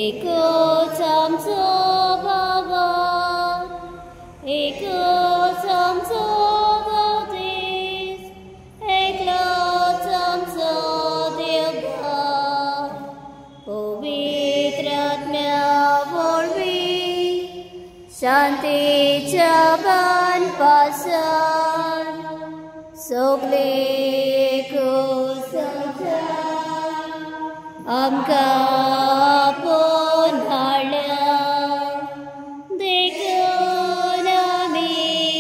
एकच आमचो बाबा, एकच आमचो बावतेस, एकलोच आमचो देवबा, पवित्र आत्म्या वरवीं शांतीच्या बानपासून सगळे एकच आमकां आपोवन हाडल्या, देखून आमी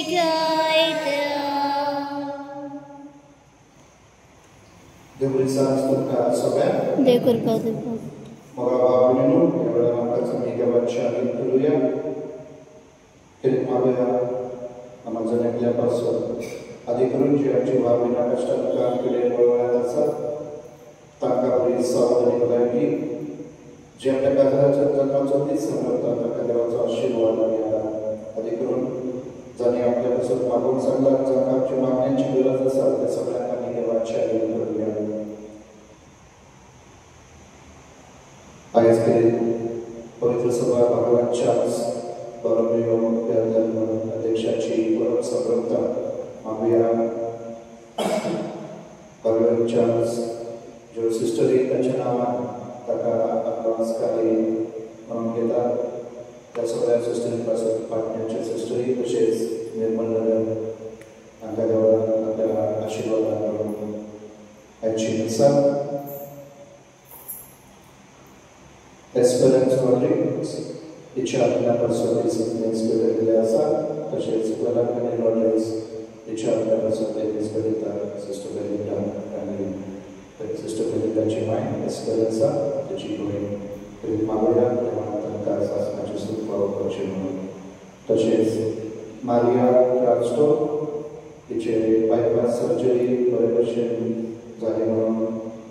गायता. देवळी सांज तुमकां सगळ्यांक देव कृपा दिवं. मोगा बाबूनो एवढा आमकां आमी देवाची आमी करूया. कितें मागुया आमकां जनेकल्या पासून आदी करून जी आमची बाबीना कश्टांत काम केले वळवळ्यांत आसात तांकां बरी सावधानी भलायकी जे आपल्या काजराच्या जन्माचो दीस मनयता तांकां देवाचो आशिर्वाद मेळटा. आदी करून जाणी आपल्या पासून मागूंक सांगला जांकां आमच्या मागण्यांची गरज आसा त्या सगळ्यांक आमी देवाची आदर करूया. आयज कितें पवित्र सभा भगवान चार्ल्स बरोमेयो बेल्दन अध्यक्षाची परम संप्रभुता मागुया. भगवान चार्ल्स ज्यो सिस्टरी ताच्या नांवान ताका अडवांसकारी म्हणून घेतात त्या सगळ्या सिस्टरी पासून पाटण्याच्या सिस्टरी तशेंच निर्मल नगर हांकां देवान आपल्या आशिर्वादान करून आयची आसा. एस्पेरन्स रॉड्रिग्स हिच्या आपल्या पासून इन्स्पिरेट केले आसा. तशेंच वेलांकनी रॉड्रिग्स हिच्या आपल्या पासून ते इन्स्पिरेट सिस्टर बेलिंडा आनी सिस्टर बेलिंडाची माय एस्पेरन्सा ताची भयण कितें मागुया देवान तांकां सासणाचें सूख फावो करचें म्हणून. तशेंच मारिया ट्रान्स्टो तिचे बायपास सर्जरी बरे भशेन जाली म्हणून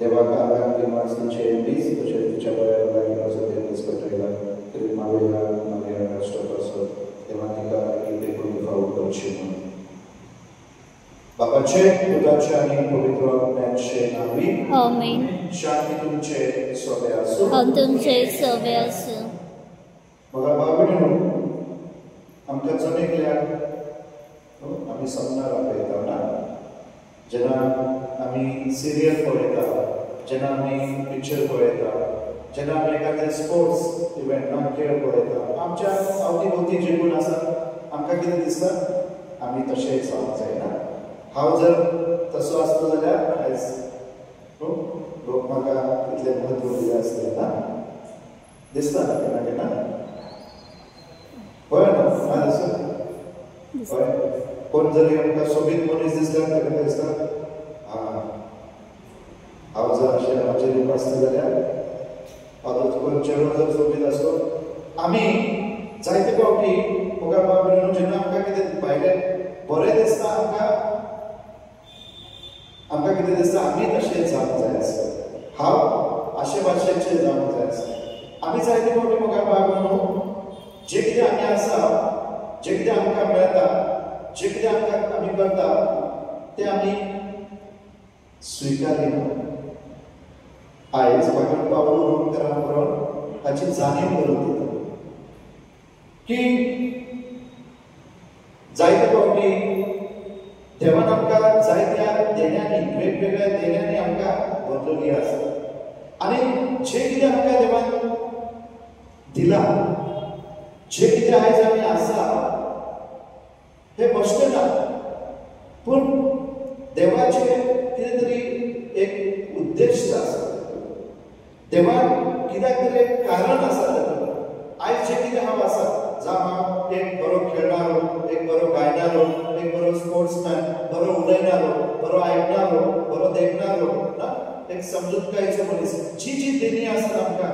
देवाक आदार दिवंक तिचे दीस तशेंच तिच्या बऱ्या लागीं वचून ते दीस पेटयला. कितें मागुया मारिया ट्रान्स्टो पासून देवान तिका एक करून फावो करचें म्हणून. बापाचे पुताचे आनी पवित्र आत्म्याचे नांवी आमीन. शांती तुमचे सोबे आसूं. तुमचे सोबे आसूं. मोगा बाबूनो आमकां जनेकल्याक आमी सपनां पळयता ना. जेन्ना आमी सिरियल पळयता, जेन्ना आमी पिक्चर पळयता, जेन्ना आमी एखादे स्पोर्ट्स इव्हेंटान खेळ पळयता, आमच्या अवती भोवती जे कोण आसा आमकां कितें दिसता आमी तशें जावंक जायना. हांव जर तसो आसलो जाल्यार आयज लोक म्हाका तितलें म्हत्व दिलें आसलें ना. दिसता केन्ना केन्ना पळय ना दिसता पळय. कोण जरी आमकां सोबीत मनीस दिसता ताका दिसता हांव जर अशें म्हाजे रूप आसता जाल्यार हांव कोण चेडो जर सोबीत आसलो. आमी जायते फावटी मोगा बाबूनो जेन्ना आमकां कितें भायलें बरें दिसता आमकां कितें दिसता आमी तशें जावंक जाय आसता. हांव अशे भाशेचें जावंक जाय आसता. आमी जायते फावटी मोगा बाबूनो जें कितें आमी आसा, जें कितें आमकां मेळटा, जें कितें आमी करता तें आमी स्विकारिना. आयज भगवान पावलो रोमकारां बरोवन ताची जाणीव करून दिता की जायते फावटी देवान आमकां जायत्या देण्यांनी वेगवेगळ्या देण्यांनी आमकां भरलेली आसा. आनी जें कितें आमकां देवान दिलां, जें कितें आयज आमी आसा हें बश्टें ना. पूण देवाचें कितें तरी एक उद्देश आसा. देवान कित्याक तरी एक कारण आसा तातूंत. आयज जें कितें हांव आसा, जावं हांव एक बरो खेळणारो, एक बरो गायनारो, एक बरो स्पोर्ट्समॅन, बरो उलयणारो, बरो आयकणारो, बरो देखणारो ना, एक समजूतकायेचो मनीस, जी देणी आसा आमकां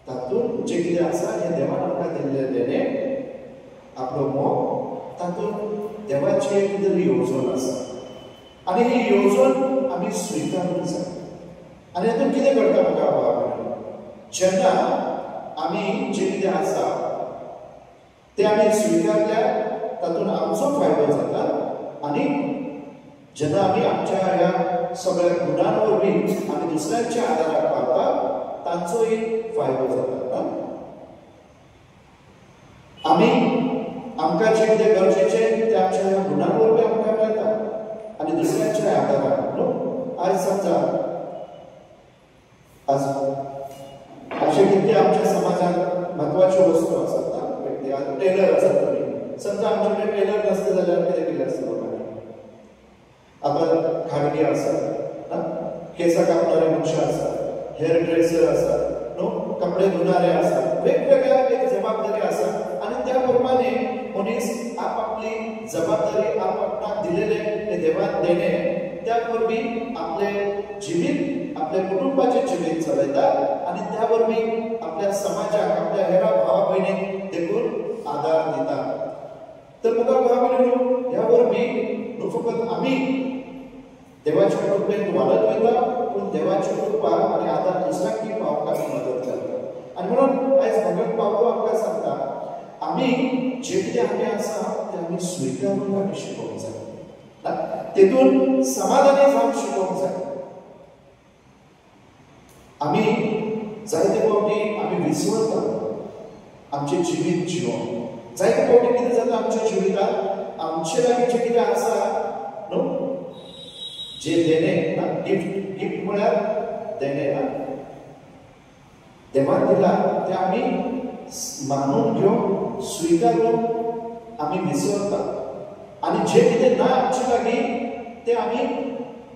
तातूंत जें कितें आसा हें देवान आमकां दिल्लें देणे आपलो मोग तातूंत देवाची एक तरी येवजण आसा. आनी ही येवजण आमी स्विकारूंक जाय. आनी हातूंत कितें करता म्हाका बाबा, जेन्ना आमी जें कितें आसा तें आमी स्विकारल्यार तातूंत आमचो फायदो जाता. आनी जेन्ना आमी आमच्या ह्या सगळ्या गुणां वरवीं आमी दुसऱ्यांच्या आदाराक पावता तांचोय फायदो जाता. आमी आमकां जे कितें गरजेचें तें आमच्या ह्या गुणां वरवीं आमकां मेळटा आनी दुसऱ्यांच्या आदारान न्हू. आयज समजा आज अशे कितले आमच्या समाजात म्हत्वाच्यो वस्तू आसात ना. टेलर आसात तुमी, समजा आमचे कडेन टेलर नासता जाल्यार कितें केलें आसता लोकांनी. आतां खाडगी आसात ना, केसां कापणारे मनशां आसात, हेअर ड्रेसर आसात न्हू, कपडे धुणारे आसात, वेगवेगळ्या एक जबाबदारी आसा आनी त्या प्रमाणे मनीस आपआपली जबाबदारी आपआपणाक दिलेले ते देवान देणे त्या वरवीं आपले जिवीत आपल्या कुटुंबाचे जिवीत चलयता आनी त्या वरवीं आपल्या समाजाक आपल्या हेरा भावा भयणीक देखून आदार दिता. तर मुखार भाव भयणीनो, ह्या वरवीं न्हू फकत आमी देवाच्या कृपेक वाडत वयता पूण देवाची कृपा आनी आदार दुसऱ्यांक पावपाक मदत करता. आनी म्हणून आयज भगत पावलो आमकां सांगता आमी जे कितें आमी आसा तें आमी स्विकारून आमी शिकोवंक जाय. तेतून समाधानी जावन शिकोवंक जाय. आमी जायते फावटी आमी विसरता आमचें जिवीत जिवोवंक. जायते फावटी कितें जाता आमच्या जिवितांत आमचे लागीं जें कितें आसा न्हू, जे देणे ना, गिफ्ट म्हळ्यार देणे ना, देवान दिला ते आमी मानून घेवन स्विकारून आमी विसरता आनी जे कितें ना आमचे लागीं ते आमी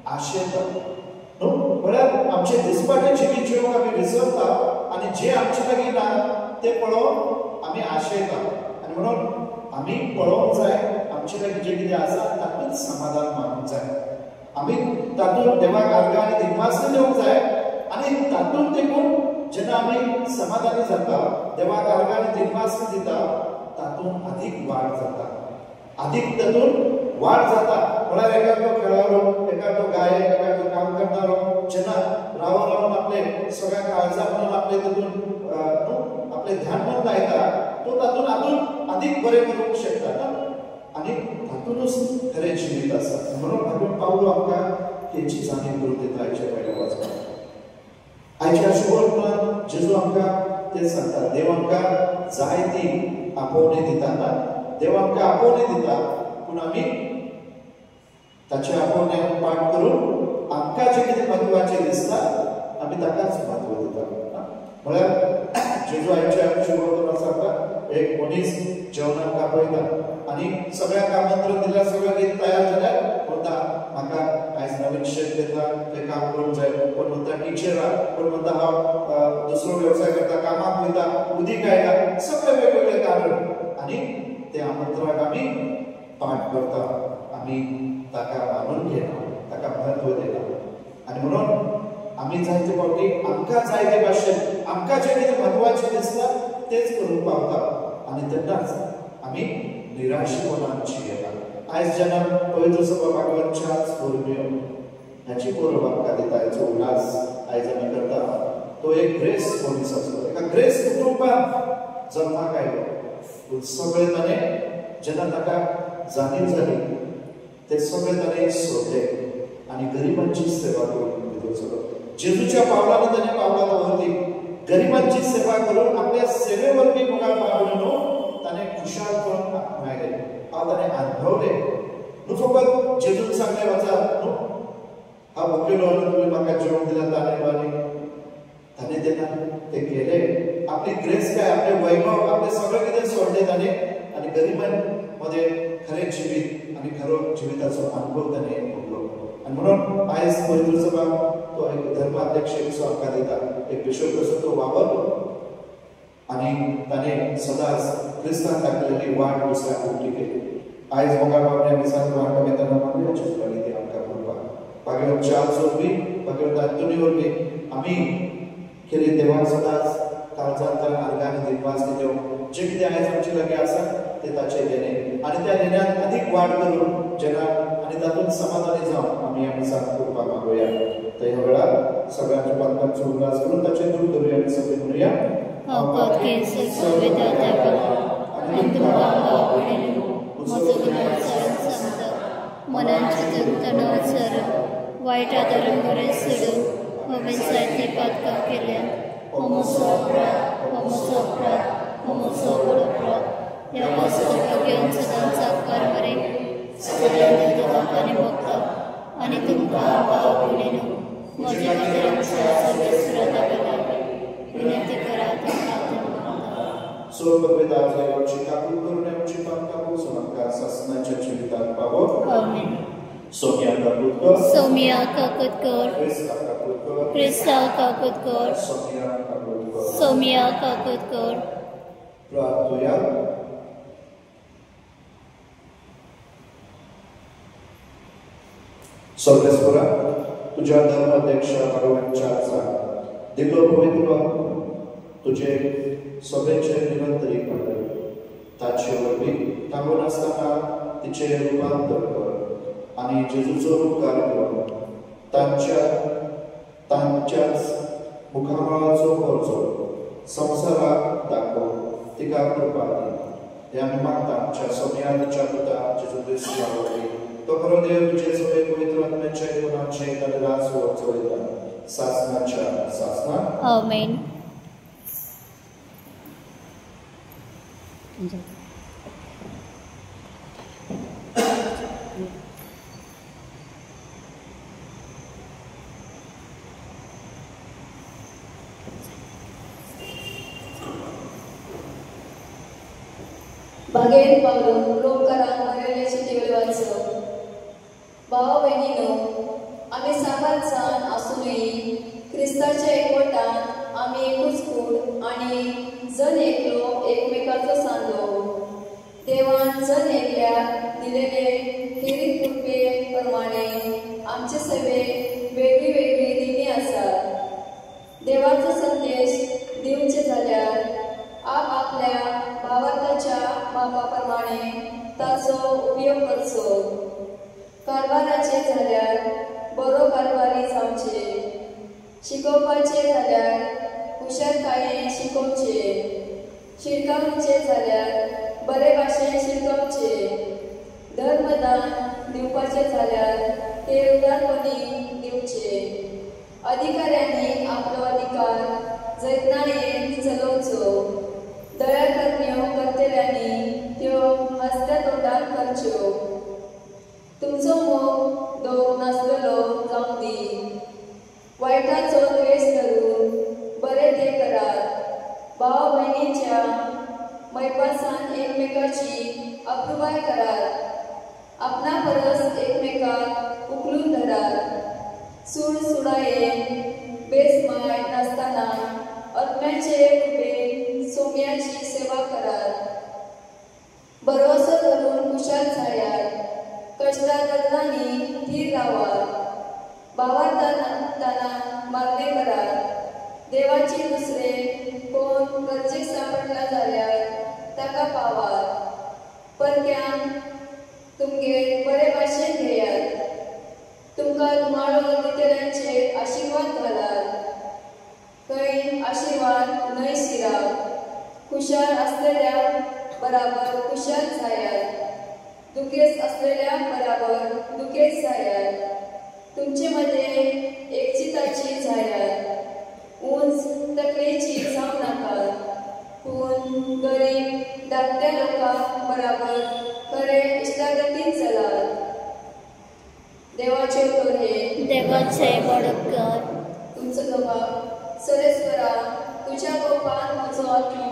आशेता न्हू. म्हळ्यार आमचे दिसपाटें जिवीत जिवोवंक आमी विसरता आनी जे आमचे लागीं ना ते पळोवन आमी आशेता. आनी म्हणून आमी पळोवंक जाय आमचे लागीं जें कितें आसा तातूंत समाधान मानूंक जाय. आमी तातूंत देवाक आर्गां आनी दिनवास दिवंक जाय आनी तातूंत देखून जेन्ना आमी समाधानी जाता, देवाक आर्गां आनी दिनवास दिता, तातूंत अदीक वाड जाता, अदीक तातूंत वाड जाता. म्हळ्यार एकाक तो खेळाडू, एकाक तो गायक, एकाक तो काम करणारो जेन्ना रावन रावन आपले सगळ्या काळजा म्हणून आपले तातूंत आपले ध्यान म्हणून लायता, तो तातूंत आजून अदीक बरें करूंक शकता ना. आनी तातूंतच खरें जिवीत आसा. म्हणून भगवान पावलो आमकां तेची जाणीव करून दिता आयच्या पयल्या वचपाक. आयच्या शुभवर्तमान जेजू आमकां तें सांगता, देव आमकां जायती आपोवणी दिता ना, देव आमकां आपोवणी दिता पूण आमी ताचे आपोवण्याक पाठ करून आमकां जें कितें म्हत्वाचें दिसता आमी ताकाच म्हत्व दिता. म्हळ्यार जेजू आयच्या शुभवर्तमान सांगता, एक मनीस जेवणाक आपयता आनी सगळ्यांक आमंत्रण दिल्यार सगळे कितें तयार जाल्यार म्हणटा म्हाका आयज नवीन शेत घेता तें काम करूंक जाय, कोण म्हणटा टिचर आहा, कोण म्हणटा हांव दुसरो वेवसाय करता, कामाक वयता, उदीक आयला, सगळे वेगवेगळे कारण आनी ते आमंत्रणाक आमी पाठ करता, आमी ताका मानून घेना, ताका म्हत्व दिना. आनी म्हणून आमी जायते फावटी आमकां जाय ते भाशेन आमकां जें कितें म्हत्वाचें दिसता तेच करूंक पावता आनी तेन्नाच आमी निराशेपणान जियेता. आयज जेन्ना पवित्र सभा भागवत 4 स्फुर्म्यो ह्याची परब आमकां दिता, हेचो उल्हास आयज आमी करता, तो एक ग्रेस मनीस आसलो, एका ग्रेस कुटुंबांत जल्माक आयलो. पूण सगळे ताणें जेन्ना ताका जाणीव जाली ते सगळे ताणें सोडले आनी गरिबांची सेवा करून भितर सरलो. जेजूच्या पावलांनी ताणें पावलां दवरली, गरिबांची सेवा करून आपल्या सेवे वरवीं मुखार पावलो. ताणें खुशालपण मेळ्ळें, हांव ताणें अनुभवलें. न्हू फकत जेजून सांगलें वचा न्हू हांव भुकेलो आनी तुमी म्हाका जेवण दिलें ताणें तेन्ना तें केलें. आपली ग्रेस काय, आपले वैभव, आपले सगळें कितें सोडलें ताणें आनी गरिबां मध्ये खरें जिवीत आनी खरो जिविताचो अनुभव ताणें भोगलो. आनी म्हणून आयज पवित्र सभा तो एक धर्माध्यक्ष कसो आमकां दिता, एक बिशप कसो तो वावरलो आनी ताणें सदांच क्रिस्तांक दाखयलेली वाट दुसऱ्यांक उक्ती केली. आयज मोगाळ पावल्या दिसांत वाट येताना मागुयाची ती आमकां करपाक. भागवत 4 वरवीं, भागवत अंतोनी वरवीं आमी केली देवाक सदांच काळजांतल्यान आर्गां आनी दिनवास दिवं. जें कितें आयज आमचे लागीं आसा तें ताचें देणें आनी त्या देण्यांत अदीक वाड करून जेन्ना आनी तातूंत समाधानी जावन आमी आमी साथ करपाक मागुया. तर ह्या वेळार सगळ्यांच्या पातकांचो उल्हास करून ताचें दूत करुया आनी सगळीं म्हणुया, मनांचे तणाव सर वायट आदारान बरें सोडून हांवें जायती पातकां केल्यात. Homo sopra, homo sopra, Yama सौभाग्यान सदांचा कारभारे सगळ्यांनी दोघांनी बघता आणि तुमका भावनेनं माझ्या नजरांचा सर्वस्वता बघावे विनंती करा Sorbetvedar Leoci Capul Neuci Pancapu Sunamka Sasnacia Civitan Pavo. Amen. Somia Caputkor. Somia Kakutkor. Krista Caputkor. Krista Kakutkor. Somia Caputkor. Somia Kakutkor. Pratuya. Sorbespura. तुझ्या धर्माध्यक्ष भगवंताचा दिव्य पवित्र तुझे सभेचे निरंतरी पडले ताचे वरवी थांबून असताना तिचे रूपांतर कर आणि जेजूचो रूप कार्यक्रम तांच्याच मुखामळाचो खर्चो संसाराक दाखव तिका कृपा दी हे आम्ही मागता आमच्या सोम्याच्या पुता जेजू ख्रिस्त वरवी तो खरो देव तुझे सगळे पवित्र आत्म्याचे गुणांचे दरराज चोळता सासनाच्या सासना आमेन. बागेत पावलं लोककारांक बरयल्ले चिठ्ठी वाचप. भाव भयणीनो, आमी साबारसान आसूनय क्रिस्ताच्या एकवटान आमी एकूच कूड आनी जण एकलो एकमेकाचो सांदो. देवान जण एकल्याक दिलेले खेरीत कृपे प्रमाणे आमचे सेवेक वेगळी वेगळी दिणी आसात. देवाचो संदेश दिवचे जाल्यार आपल्या भावार्थाच्या मापा प्रमाणे ताचो उपयोग करचो. कारभाराचे जाल्यार बरो कारभारी जावचे. शिकोवपाचे जाल्यार हुशारकायेन शिकोवचे. शिडकावचे जाल्यार बरे भाशेन शिडकावचे. धर्मदान दिवपाचे जाल्यार ते उदारपणी दिवचे. अधिकाऱ्यांनी आपलो अधिकार जतनायेन चलोवचो. दया कर्म्यो करतल्यांनी त्यो हसत्या तोंडान करच्यो. तुमचो मोग दोग नासलेलो जावं दी. वायटाचो द्वेष धरून बरे ते करात. भाव भयणीच्या मैपासान एकमेकाची अप्रुबाय करात. आपणा परस एकमेकाक उखलून धरात. सूड सुडायेन बेसमाय नासतना आत्म्याचे कृपेन सोम्याची सेवा करात. भरवसो धरून खुशाल जायात. कष्टादल्लांनी धीर रावात. भावार्थाना मागणे करात. देवाची दुसरे कोण गरजेक सापडला जाल्यार ताका पावात. परक्यान तुमगे बरे भाशेन घेयात. तुमकां रुमाळो दितेल्यांचेर आशिर्वाद घालात. खंय आशिर्वाद न्हय शिराव. खुशाल असलेल्या बराबर खुशाल जायात. दुखेस असलेल्या बराबर दुखेस जायात. तुमचे मध्ये एकचिताची जायात. उंच तकलेची जावं नाकात. पूण गरीब धाकट्या लोकांक बराबर खरे इश्टागतीन चलात. देवाचे तोरे देवाचे बडकर तुमचो दोगा सरेस्वरा तुझ्या गोपान म्हजो आत्मो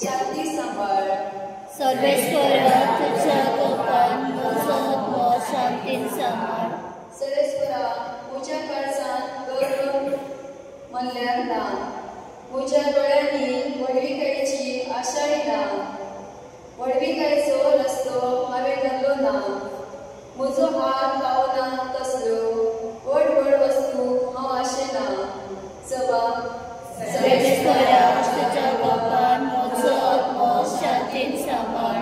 शांती सांबाळ. सर्वेश्वरा तुझ्या गोपान म्हजो आत्मो शांतीन सांबाळ. सरेस्वरा म्हज्या काळजांत गौरव म्हणल्यार ना. म्हज्या दोळ्यांनी वडविकायेची आशाय ना. वडविकायेचो रस्तो हांवें धरलो ना. म्हजो हात पावना तसल्यो व्हड व्हड वस्तू हांव आशेना. सर्वेश्वरा तुझ्या गोपान म्हजो आत्मो शांतीन सांबाळ.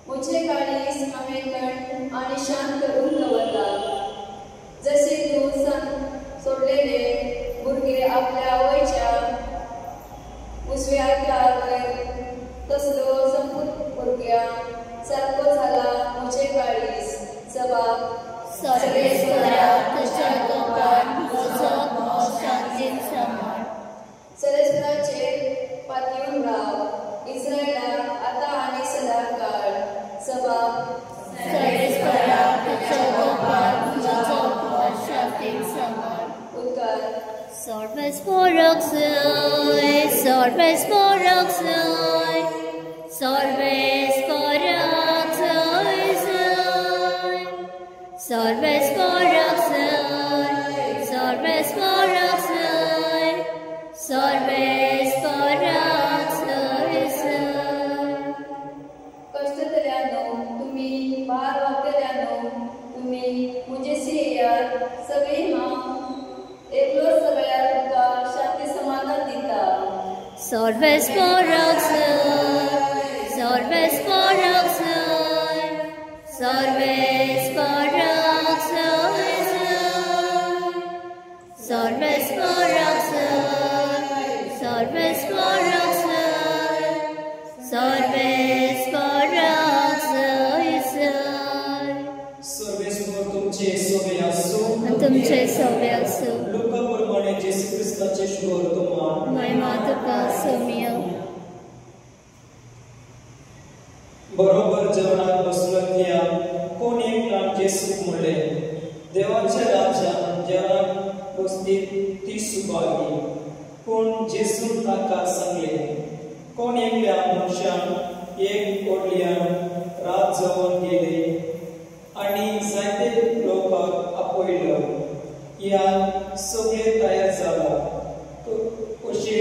म्हजे काळीज हांवें थंड आनी शांत करून दवरला. जशे दिवसान सोडलेले भुरगे आपल्या आवयच्या मुसव्याच्या वयर तसलो संपूत भुरग्या सारको जाला म्हजे काळीज. सर्वेश्वरा तुझ्या गोपान म्हजो आत्मो शांतीन सांबाळ. Sorves poroxoi, sorves poroxoi, sorves poroxoi, sorves poroxoi, sorves poroxoi, sorves poroxoi. कष्टतऱ्यानो तुम्ही भार वागतऱ्यानो तुम्ही मुझेशी येयात सगळी हांव एकलो सगळ्या तुका शांती समाधान दिता. Sorves poroxoi, sorves poroxoi, sorves poroxoi, sorves poroxoi, sorves poroxoi, sorves poroxoi. Sarveshwar तुमचे सोबे असो. तुमचे सोबे असो. लोकांप्रमाणे येशू ख्रिस्ताचे शुभवर्तमान महिमा तुका सोमियो. बरोबर जेवणात बसलोल्या कोण एक लांब येशूक म्हणले, देवाच्या राज्यात जेवणात बसतील ती सुभागी. पूण येशून ताका सांगले, कोण एकल्या मनशान एक ओडल्यान रात जेवण गेले आणि जायते लोकांक आपयलो. या सगळे तयार जाला. अशे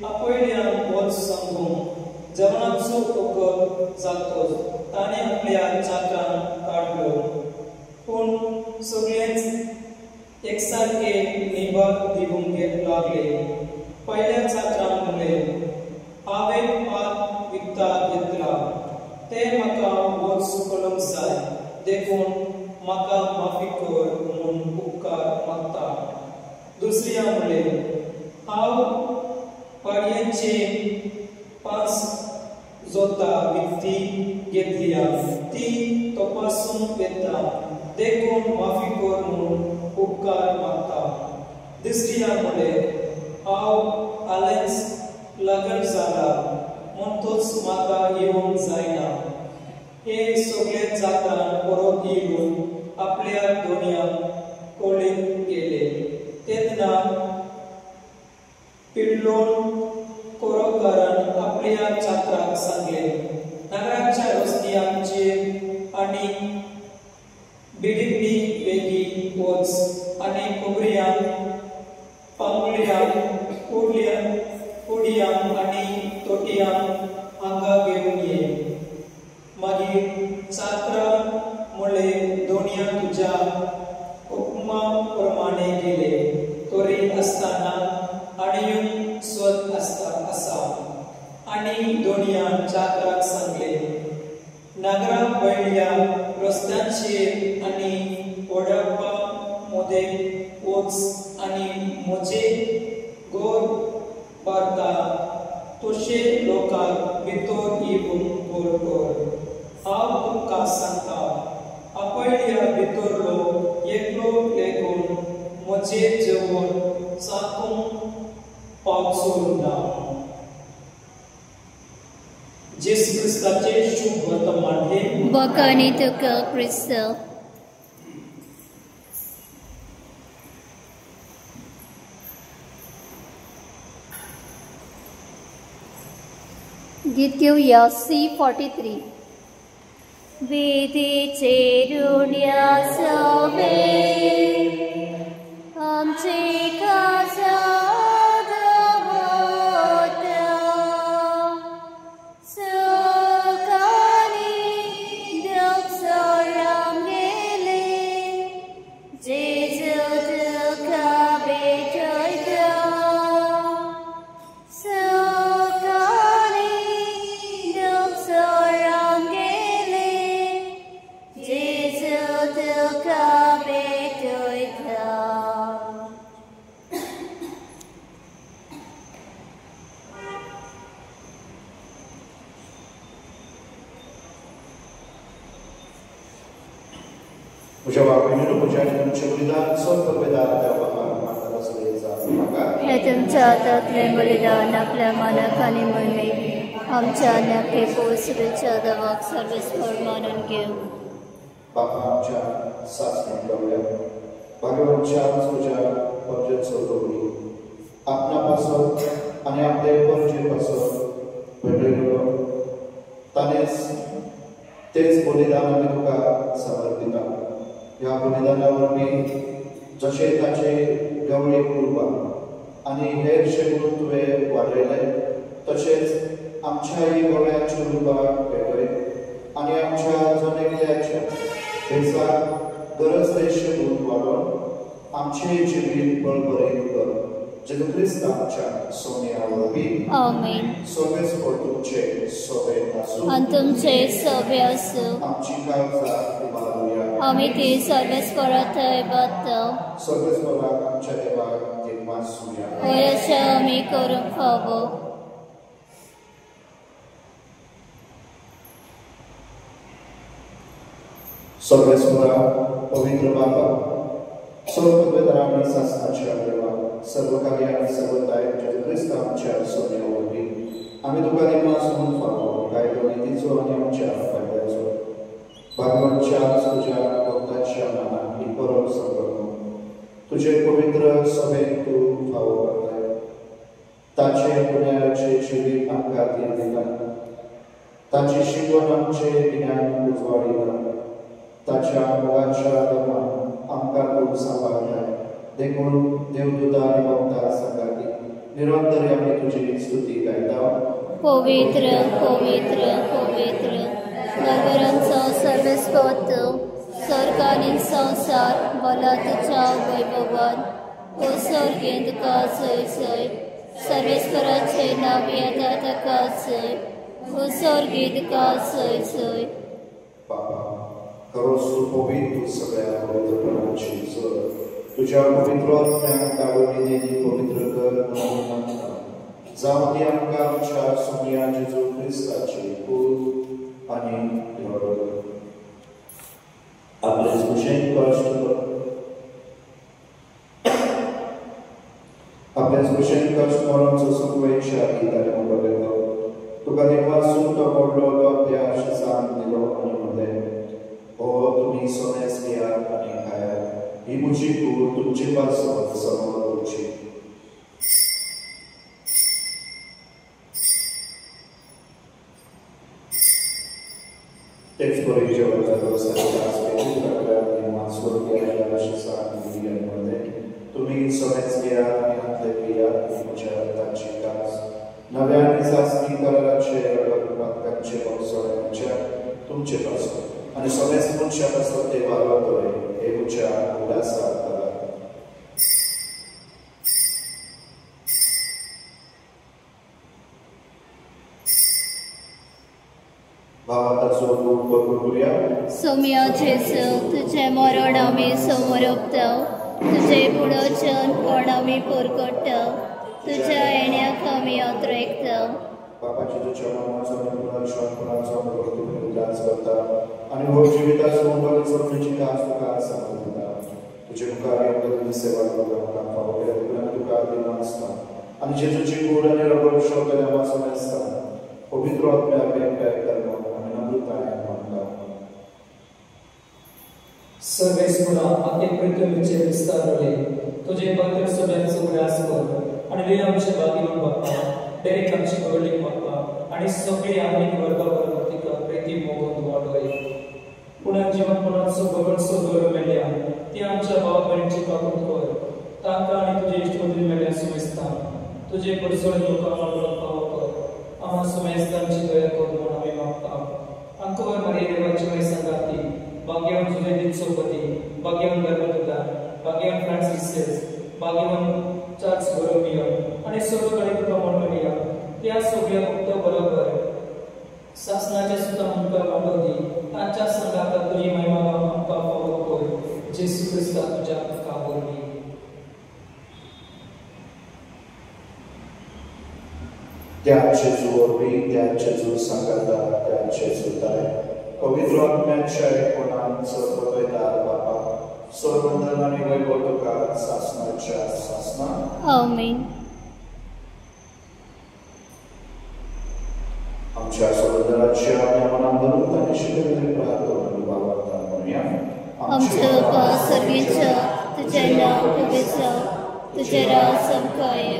आपयल्यान वच सांगून जेवणाचो वखद जातोच ताणें आपल्या चाकरान काडलो. पूण सगळेच एकसारखे निभाग दिवंक लागले. पयल्या चाकरान म्हणले, हांवें पात विकता घेतला, ते म्हाका वच कळोवंक जाय. देखून म्हाका माफी कर म्हूण उपकार मागता. दुसऱ्या म्हणले, हांव पाडयांचे 5 जोतां विकती घेतल्या, ती तपासून येता. देखून माफी कर म्हूण उपकार मागता. तिसऱ्या म्हणले, हांव हालेंच लग्न जाला, म्हणटूच म्हाका येवंक जायना. हे सगळे चाकरान परत येवन आपल्या दोनयाक कळीत गेले. तेन्ना पिड्लोन कोरोकारान आपल्या चाकराक सांगले, नगराच्या रस्त्यांचेर आनी बिडिपी बेगी वच आनी कोबऱ्यांक, पांगुळ्यांक, कुडयांक आनी तोटयांक हांगा घेवन ये. मागीर चाकरान म्हणले, दोनया तुज्या हुकमा प्रमाणे गेले. तोरी आसतना आडयून स्वत आसा. आनी दोनया चाकराक सांगले, नगरा भायल्या रस्त्यांचेर आनी ओडापा मदें वच आनी म्हजे गोर बारता तशे लोकांक भितर येवून बोर कर. हांव तुमकां सांगता, आपयल्या भितरलो एकलो लेगून म्हजें जेवण चाखूंक पावचो ना. येशू ख्रिस्ताचे शुभ वर्तमान हे बखानी तुका ख्रिस्त. Gitguya C43. वेदीचे ऋण्या सवे आमचे काजाद होता. सकाळी दोक्षराम गेले, जेजू तुका भेटयता. सकाळी दोक्षराम गेले, जेजू तुका भेटयता. म्हज्या बापायन म्हज्या आनी तुमचें बलिदान सोद परबेदार देवा माताला सुरयेचा म्हाका हे तुमच्या हातांतलें बलिदान आपल्या मनाक आनी मनीक आमच्या नखे पोसरेच्या देवाक सर्वेस्पर मानून घेव. बापा आमच्या सासण्याक लावल्या भाग्यवानच्या तुझ्या पंचन सोडोवणी आपणापासून आणि आपले परजेपासून भेटलो तानेच तेच बलिदान आमी तुका समर्पिता. ह्या बलिदानावरवी जशे ताचे गवळी कृपा आनी हेरशे गुण तुवें वाडयले तशेंच आमच्याही गवळ्याची कृपा भेटय आनी आमच्या जनकल्याच्या भेसाक गरज तेशे गुण वाडोवन आमचे जिवीत बळबरीत कर. जेजू क्रिस्त आमच्या सोन्या वरवीं आमेन. सगळे तुमचे सोबे आसूं आनी तुमचे सोबे आसूं. आमची काळजां इबारुया. आमी ती सर्वेस्परात बाताव. सर्वेस्पराक आमच्या देवाक देवासूया. होय अशें आमी करूंक फावो. सर्वेस्परा पवित्र बाबा सर्व पदवेदारांनी शासनाच्या देवा सर्व कार्य आणि सर्व दायित्व जेजू क्रिस्त आमच्या सोन्या वरवीं आमी तुका देवास म्हणून फावो कायदो नितीचो आनी आमच्या फायद्याचो भगवंतच्या तुज्या भक्ताच्या मनात ही परब संपन्न तुजे पवित्र सभेक तूं फावो करताय. ताचे पुण्याचे जिवीत आमकां दिता. ताची शिकवण आमचे गिन्यान उजवाडिता. ताच्या मोगाच्या धर्मान आमकां तूं सांबाळताय. देखून देवदूता आनी भक्तां संगाती निरंतर आमी तुजी स्तुती गायता. पवित्र पवित्र पवित्र नगरांचो सर्वेस्पत स्वर्ग आनी संवसार भला तुज्या वैभवान सर्गेंत तुका जय जय. सर्वेस्पराचे नांव येता ताका जय. सर्गी तुका जय जय. बाबा खरोच तूं पवित्र सगळ्या पवित्रपणाची जर तुज्या पवित्र आत्म्याक दावोनी पवित्र कर म्हणून मागता. जावं ती आमकां आमच्या सोन्या जेजू क्रिस्ताची पूत आनी धडो आपले सुशेन कश्ट कर. आपल्या सुशेन कश्ट मरणचो सुखवेच्या गीताने बगयता. तुका देवासून तो व्हडलो तो आपल्या आशिसान दिलो आनी म्हणलें हो तुमी सोन्यास घेयात आनी खायात. ही म्हजी कूड तुमचे पासून समोर तुमची. तेच बरे जेवणाचा तुम्ही सोन्यास घेयात आनी हातले पियात म्हज्या रक्ताची कास. नव्या आनी सासणी कराराचे पातकांचे सोन्याच्या तुमचे पासून आनी सोन्यास मनशा पासून ते वालोतले हे म्हज्या उदासाक करा. भावाताचो दूध बरोबर करूया. सोम्या जेजू तुझे मरण आमी समोर ओपताव. तुझे पुढोचन कोण आमी परगट्टाव. तुज्या येण्याक आमी आत्रेकताव. बापाची तुझ्या नामाचो आनी पुनर्शनाचो आमी उदास करता आनी हो जिविताचो बरो जगण्याची कास तुका समर्पिता. तुजे मुखार येवन सेवा करता फावो केल्या तुका दिना आसता आनी जेजूची कूड आनी रगत शोकल्या वाचून आसता. पवित्र आत्म्या बेकाय करता आनी नम्रताय मागता. सर्वेस्परा आते पृथ्वीचे विस्तारले तुझे पवित्र सगळ्यांचो उडास कर आनी वे आमचे बागीवन बाप्पा दरेक आमची गवळी बाप्पा आनी सगळे आमी वर्गा बरोबर तिका प्रेती मोगून वाडय. पुनर्जीवनपणाचो गवळसो गौरव मेळ्ळ्या ती आमच्या भाव भयणीची काकूट कर. तांकां आनी तुजे इश्टमंत्री मेळ्ळ्या सुमेस्तां तुजे परसोड लोकांक वाडोवपाक फावो कर. आम्हा सुमेस्तांची दया कर म्हूण आमी मागता. आंकोवर मारिये देवाची वय संगाती भाग्यवान जुवेदीत सोबती भाग्यवान गर्भदूता भाग्यवान फ्रांसिस भाग्यवान चार्ल्स बोरोमियो आनी सर्व गणित मंडळी त्या सगळ्या भक्त बरोबर शासनाच्या सुद्दां आमकां वांटो दी. तांच्या संगात तुजी महिमा आमकां फावो कर. जेजू क्रिस्ता तुज्या कावरणी. त्या जेजू वरवीं त्या जेजू सांगाता त्या जेजू दाय पवित्र आत्म्याच्या कोणान सर्ववेदार बापा सर्ववंदन आनी वैभव तुका शासनाच्या शासना. आमीन. आमच्या सर्वंदराच्या आमी मनान धरून तांणी शिकयल्ले प्रार्थना बाबांता म्हणया. आमच्या बापा सर्गीच्या तुजें नांव पवित्र जावं. तुजें राज चमकाय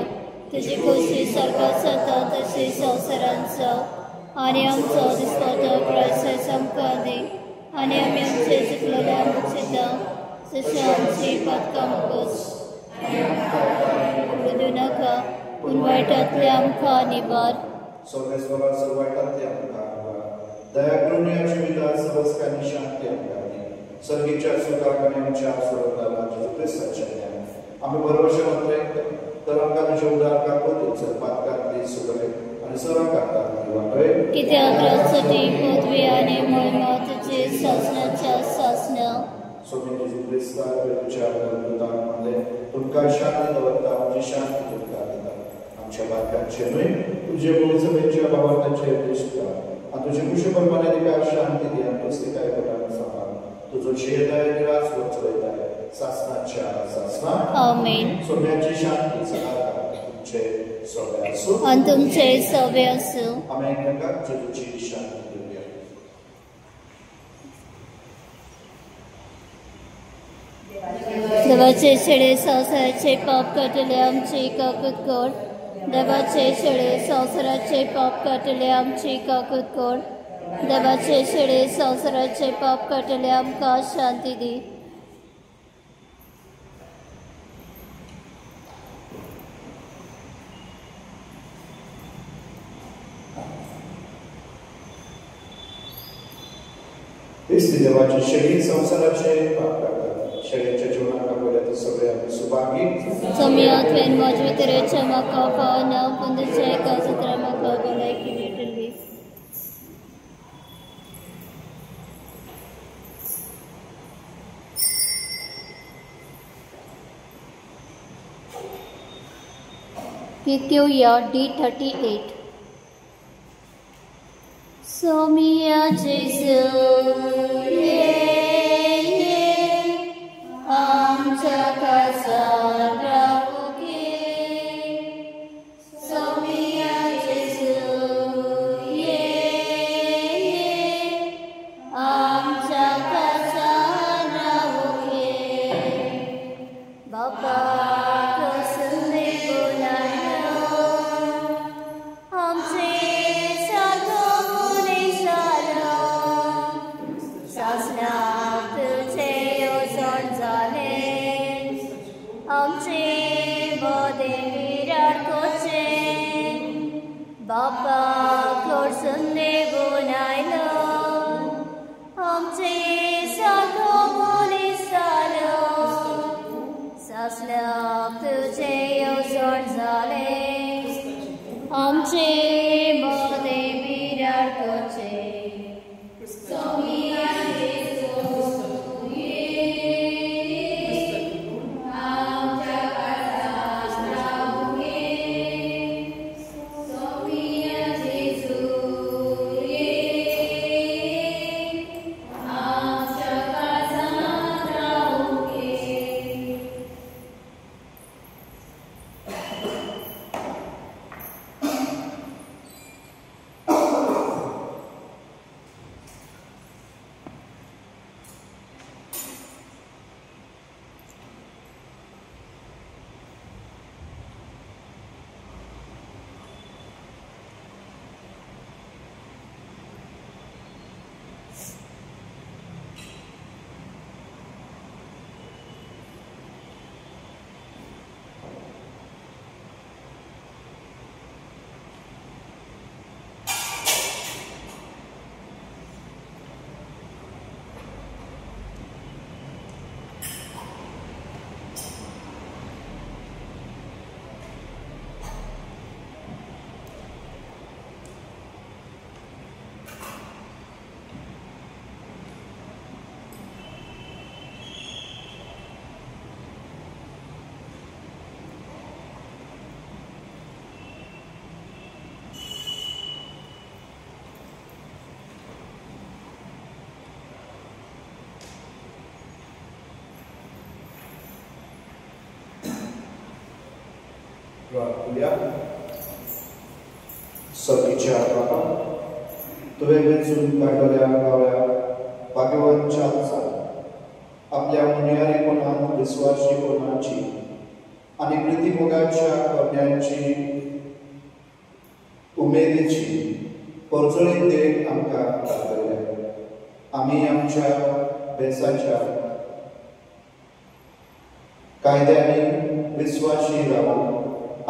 तुझी खोशी स्वर्गात जाता तशी संवसारांत जाव आनी आमचो दिसपतो प्रयत्न आमकां दी आनी आमी आमचे चुकलेल्यांक मुचिता जशें आमची पातकां मुगोस बदलू नाका पूण वायटांतले आमकां निबार सोमेश्वरा सर्वायटांतले आमकां दया करून आमची विदा सर्वस्कांनी शांती आमकां दी सर्गीच्या सुखाक आनी आमच्या सुरतालाच्या क्रिस्ताच्या आमी बरोवशे मात्र तर आमकां तुजे उदार कापत पातकांतली सुगळे आनी सर्वांकांतली वाटय कित्याक राजसटी पदवी आनी महिमा तुजी सासणाच्या सासना सोमी तुजी क्रिस्ता तुज्या दूतांमधले तुमकां शांती दवरता आमची शांती तुमकां दिता आमच्या बातकांचे न्हय तुजे गोविंदच्या बाबांचे दिसता आनी तुजे कुशे प्रमाणे तिका शांती दी आनी पुस्तिकाय कोणाक सांबाळ तुजो जेदाय निराश वचयताय सासणाच्या सासना आमेन सोम्याची शांती सदा तुमचे सगळे आसूं आनी तुमचे सगळे आसूं आमी एकमेकांक जेजूची शांती दिवया देवाचे शेळे संवसाराचे पाप काटले आमची काकूत कोड देवाचे शेळे संवसाराचे पाप काटले आमची काकूत कोड देवाचे शेळे संवसाराचे पाप काटले आमकां शांती दी क्रिस्ती देवाचे शेळी संवसाराचे पाप काडटा शेळ्याच्या जिवनाक आपल्या सगळे आमी सुभागी समियात वेन मजवी तरेच्या म्हाका पावना पूण तुज्या एका सत्रा म्हाका भलायकी मेळटली घेवया D38 सोमिया जेजू आमच्या काळजात रावू घे सोमिया जेजू आमच्या काळजात रावू घे बाबा प्रसन्न बोलायो आमचे Baba Korsunne Bonailo Amche Sako Monisalo Saslap Tuje Yozor Zale Amche Bode Virar Koche Somiya सर्गीच्या बाबा तुवें वेचून काडलेल्या गावल्या भाग्यवान चालसा आपल्या मुनियारीपणान विस्वासीपणाची आणि प्रितीमोगाच्या कन्यांची उमेदीची परजळीत देख आमकां दाखयल्या. आमी आमच्या बेसाच्या कायद्यांनी विश्वासी रावूं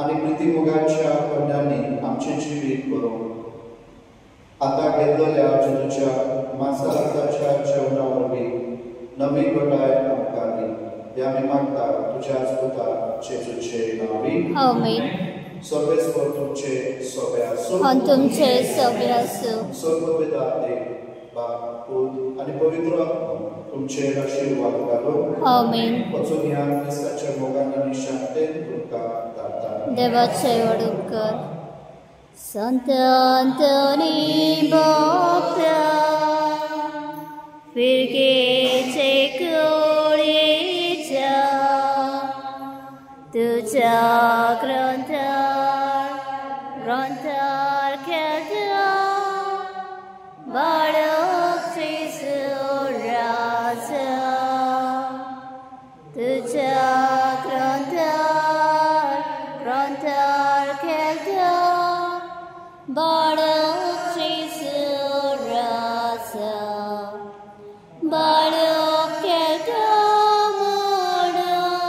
आणि प्रितीमोगाच्या कन्यांनी आमचे जिवीत करूं. आता घेतलेल्या जेजूच्या मांसाच्या जेवणा वरवीं नवी घटाय आमकां दी. हे आमी मागता तुज्याच पुता जेजूचे नांवी. आमेन. सर्वेस्वर तुमचे सोबे आसूं. आणि तुमचे सोबे आसूं. सर्वपिता देव बाप पूत आणि पवित्र आत्मा तुमचे आशीर्वाद घालो. आमेन. वचून ह्या क्रिस्ताच्या मोगान आनी शांतेन तुमकां धाडटा. देवाचे वडूकर. संत अंतोनी भोक्ता फिरकेचे कुडीच्या तुझ्या ग्रंथार खेळता बाळक श्रीसुराचा तुझ्या ग्रंथार खेळता बाळक श्रीसुराचा बाळक खेळता म्हणून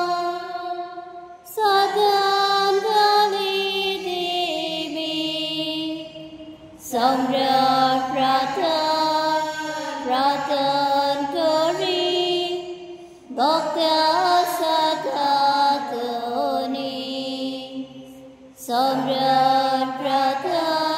सदां घाली देवी सम्राट प्रार्थन करी भक्त्या सदां सम्राट प्रार्थन